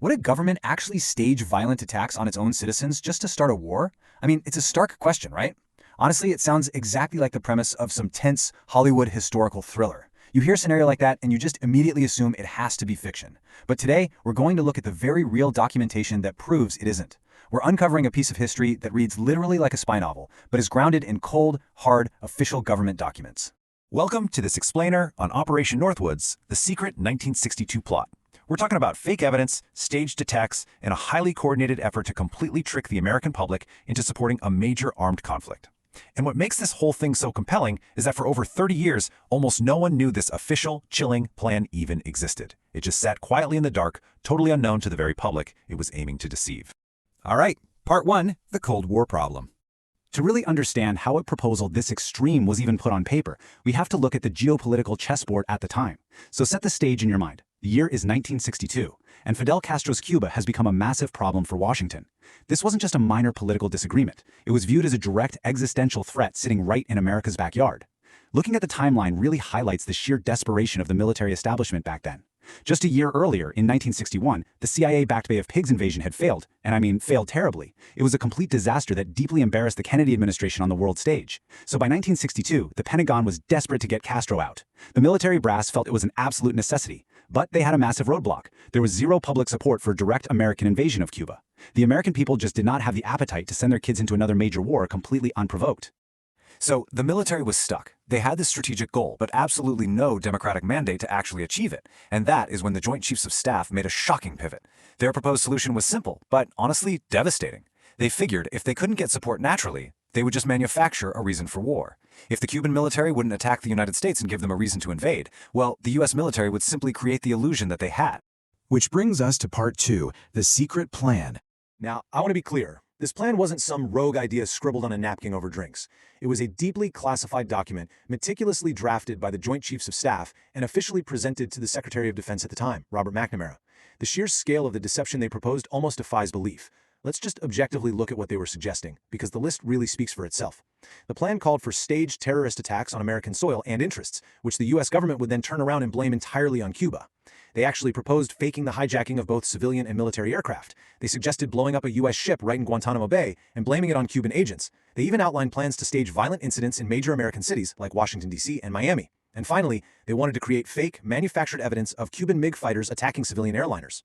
Would a government actually stage violent attacks on its own citizens just to start a war? I mean, it's a stark question, right? Honestly, it sounds exactly like the premise of some tense Hollywood historical thriller. You hear a scenario like that and you just immediately assume it has to be fiction. But today, we're going to look at the very real documentation that proves it isn't. We're uncovering a piece of history that reads literally like a spy novel, but is grounded in cold, hard, official government documents. Welcome to this explainer on Operation Northwoods, the secret 1962 plot. We're talking about fake evidence, staged attacks, and a highly coordinated effort to completely trick the American public into supporting a major armed conflict. And what makes this whole thing so compelling is that for over 30 years, almost no one knew this official, chilling plan even existed. It just sat quietly in the dark, totally unknown to the very public it was aiming to deceive. All right, Part 1, the Cold War problem. To really understand how a proposal this extreme was even put on paper, we have to look at the geopolitical chessboard at the time. So set the stage in your mind. The year is 1962, and Fidel Castro's Cuba has become a massive problem for Washington. This wasn't just a minor political disagreement. It was viewed as a direct existential threat sitting right in America's backyard. Looking at the timeline really highlights the sheer desperation of the military establishment back then. Just a year earlier, in 1961, the CIA-backed Bay of Pigs invasion had failed, and I mean failed terribly. It was a complete disaster that deeply embarrassed the Kennedy administration on the world stage. So by 1962, the Pentagon was desperate to get Castro out. The military brass felt it was an absolute necessity, but they had a massive roadblock. There was zero public support for direct American invasion of Cuba. The American people just did not have the appetite to send their kids into another major war completely unprovoked. So the military was stuck. They had this strategic goal, but absolutely no democratic mandate to actually achieve it. And that is when the Joint Chiefs of Staff made a shocking pivot. Their proposed solution was simple, but honestly devastating. They figured if they couldn't get support naturally, they would just manufacture a reason for war. If the Cuban military wouldn't attack the United States and give them a reason to invade, well, the US military would simply create the illusion that they had. Which brings us to Part 2, the secret plan. Now, I want to be clear. This plan wasn't some rogue idea scribbled on a napkin over drinks. It was a deeply classified document, meticulously drafted by the Joint Chiefs of Staff and officially presented to the Secretary of Defense at the time, Robert McNamara. The sheer scale of the deception they proposed almost defies belief. Let's just objectively look at what they were suggesting, because the list really speaks for itself. The plan called for staged terrorist attacks on American soil and interests, which the US government would then turn around and blame entirely on Cuba. They actually proposed faking the hijacking of both civilian and military aircraft. They suggested blowing up a US ship right in Guantanamo Bay and blaming it on Cuban agents. They even outlined plans to stage violent incidents in major American cities like Washington, D.C. and Miami. And finally, they wanted to create fake, manufactured evidence of Cuban MiG fighters attacking civilian airliners.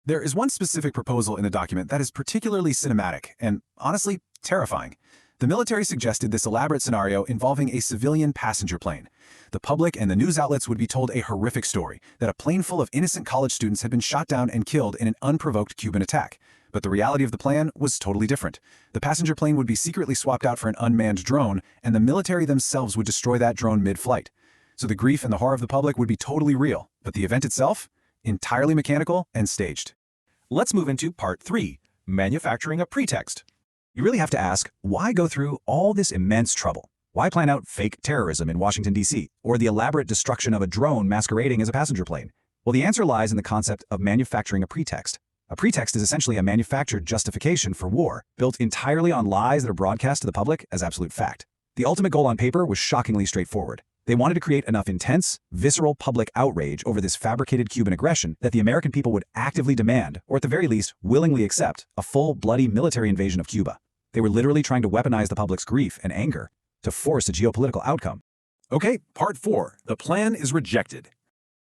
There is one specific proposal in the document that is particularly cinematic and, honestly, terrifying. The military suggested this elaborate scenario involving a civilian passenger plane. The public and the news outlets would be told a horrific story, that a plane full of innocent college students had been shot down and killed in an unprovoked Cuban attack. But the reality of the plan was totally different. The passenger plane would be secretly swapped out for an unmanned drone, and the military themselves would destroy that drone mid-flight. So the grief and the horror of the public would be totally real, but the event itself? Entirely mechanical and staged. Let's move into Part 3, manufacturing a pretext. You really have to ask, why go through all this immense trouble? Why plan out fake terrorism in Washington, D.C., or the elaborate destruction of a drone masquerading as a passenger plane? Well, the answer lies in the concept of manufacturing a pretext. A pretext is essentially a manufactured justification for war, built entirely on lies that are broadcast to the public as absolute fact. The ultimate goal on paper was shockingly straightforward. They wanted to create enough intense, visceral public outrage over this fabricated Cuban aggression that the American people would actively demand, or at the very least, willingly accept, a full, bloody military invasion of Cuba. They were literally trying to weaponize the public's grief and anger to force a geopolitical outcome. Okay, Part 4, the plan is rejected.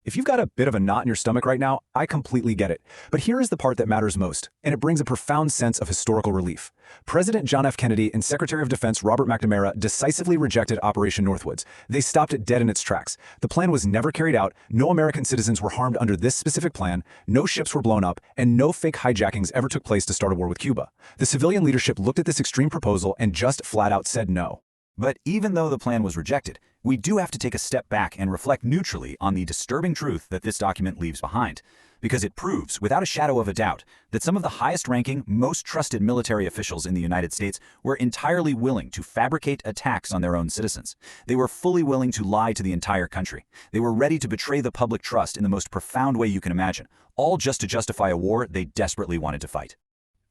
If you've got a bit of a knot in your stomach right now, I completely get it. But here is the part that matters most, and it brings a profound sense of historical relief. President John F. Kennedy and Secretary of Defense Robert McNamara decisively rejected Operation Northwoods. They stopped it dead in its tracks. The plan was never carried out, no American citizens were harmed under this specific plan, no ships were blown up, and no fake hijackings ever took place to start a war with Cuba. The civilian leadership looked at this extreme proposal and just flat out said no. But even though the plan was rejected, we do have to take a step back and reflect neutrally on the disturbing truth that this document leaves behind, because it proves, without a shadow of a doubt, that some of the highest-ranking, most trusted military officials in the United States were entirely willing to fabricate attacks on their own citizens. They were fully willing to lie to the entire country. They were ready to betray the public trust in the most profound way you can imagine, all just to justify a war they desperately wanted to fight.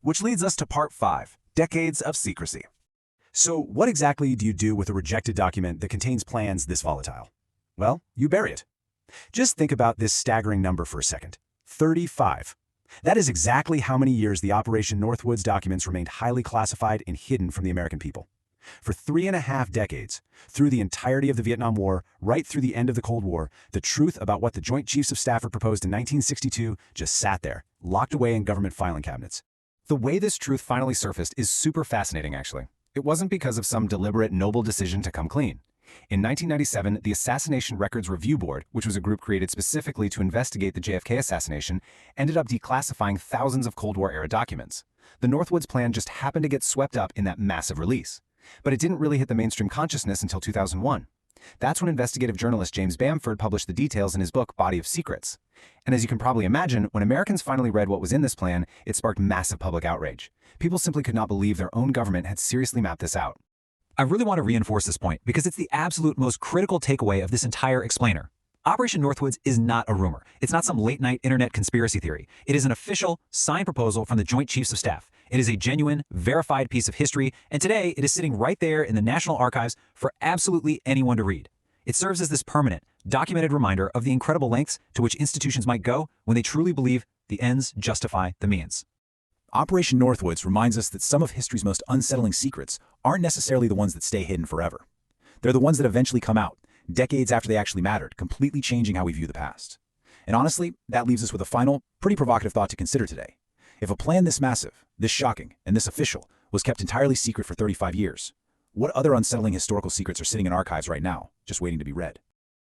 Which leads us to Part 5, decades of secrecy. So what exactly do you do with a rejected document that contains plans this volatile? Well, you bury it. Just think about this staggering number for a second. 35. That is exactly how many years the Operation Northwoods documents remained highly classified and hidden from the American people. For 3.5 decades, through the entirety of the Vietnam War, right through the end of the Cold War, the truth about what the Joint Chiefs of Staff had proposed in 1962 just sat there, locked away in government filing cabinets. The way this truth finally surfaced is super fascinating, actually. It wasn't because of some deliberate, noble decision to come clean. In 1997, the Assassination Records Review Board, which was a group created specifically to investigate the JFK assassination, ended up declassifying thousands of Cold War-era documents. The Northwoods plan just happened to get swept up in that massive release. But it didn't really hit the mainstream consciousness until 2001. That's when investigative journalist James Bamford published the details in his book, Body of Secrets. And as you can probably imagine, when Americans finally read what was in this plan, it sparked massive public outrage. People simply could not believe their own government had seriously mapped this out. I really want to reinforce this point because it's the absolute most critical takeaway of this entire explainer. Operation Northwoods is not a rumor. It's not some late-night internet conspiracy theory. It is an official, signed proposal from the Joint Chiefs of Staff. It is a genuine, verified piece of history, and today it is sitting right there in the National Archives for absolutely anyone to read. It serves as this permanent, documented reminder of the incredible lengths to which institutions might go when they truly believe the ends justify the means. Operation Northwoods reminds us that some of history's most unsettling secrets aren't necessarily the ones that stay hidden forever. They're the ones that eventually come out, decades after they actually mattered, completely changing how we view the past. And honestly, that leaves us with a final, pretty provocative thought to consider today. If a plan this massive, this shocking, and this official was kept entirely secret for 35 years, what other unsettling historical secrets are sitting in archives right now, just waiting to be read?